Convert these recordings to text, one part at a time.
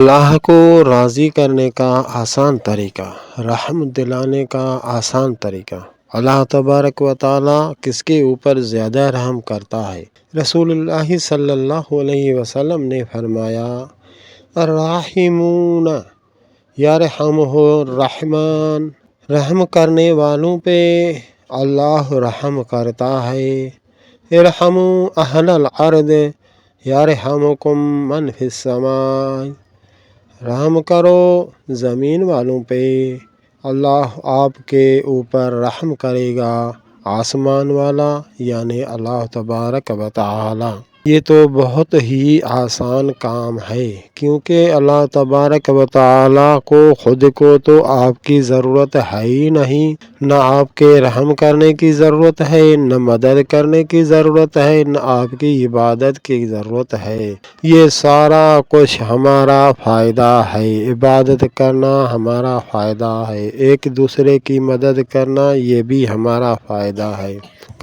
اللہ کو راضی کرنے کا آسان طریقہ، رحم دلانے کا آسان طریقہ۔ اللہ تبارک و تعالیٰ کس کے اوپر زیادہ رحم کرتا ہے؟ رسول اللہ صلی اللہ علیہ وسلم نے فرمایا، الراحمون یرحمہ الرحمن، رحم کرنے والوں پہ اللہ رحم کرتا ہے۔ ارحموا اہل الارض یرحمکم من فی السماء، رحم کرو زمین والوں پہ، اللہ آپ کے اوپر رحم کرے گا، آسمان والا یعنی اللہ تبارک و تعالی۔ یہ تو بہت ہی آسان کام ہے، کیونکہ اللہ تبارک و تعالی کو خود کو تو آپ کی ضرورت ہے ہی نہیں، نہ آپ کے رحم کرنے کی ضرورت ہے، نہ مدد کرنے کی ضرورت ہے، نہ آپ کی عبادت کی ضرورت ہے۔ یہ سارا کچھ ہمارا فائدہ ہے، عبادت کرنا ہمارا فائدہ ہے، ایک دوسرے کی مدد کرنا یہ بھی ہمارا فائدہ ہے۔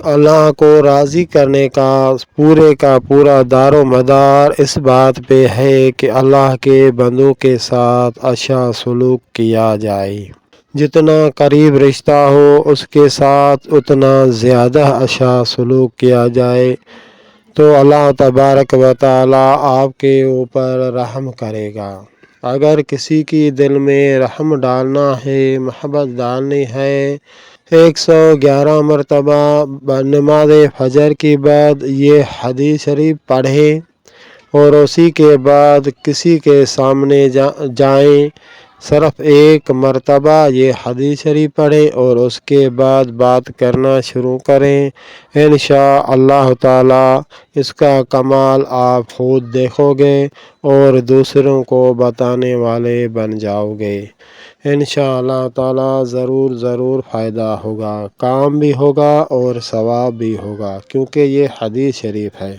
اللہ کو راضی کرنے کا پورا دار و مدار اس بات پہ ہے کہ اللہ کے بندوں کے ساتھ اچھا سلوک کیا جائے۔ جتنا قریب رشتہ ہو اس کے ساتھ اتنا زیادہ اچھا سلوک کیا جائے تو اللہ تبارک و تعالی آپ کے اوپر رحم کرے گا۔ اگر کسی کی دل میں رحم ڈالنا ہے، محبت ڈالنی ہے، 111 مرتبہ نماز فجر کے بعد یہ حدیث شریف پڑھے اور اسی کے بعد کسی کے سامنے جائیں، صرف ایک مرتبہ یہ حدیث شریف پڑھیں اور اس کے بعد بات کرنا شروع کریں، انشاءاللہ تعالی اس کا کمال آپ خود دیکھو گے اور دوسروں کو بتانے والے بن جاؤ گے۔ انشاءاللہ تعالی ضرور فائدہ ہوگا، کام بھی ہوگا اور ثواب بھی ہوگا، کیونکہ یہ حدیث شریف ہے۔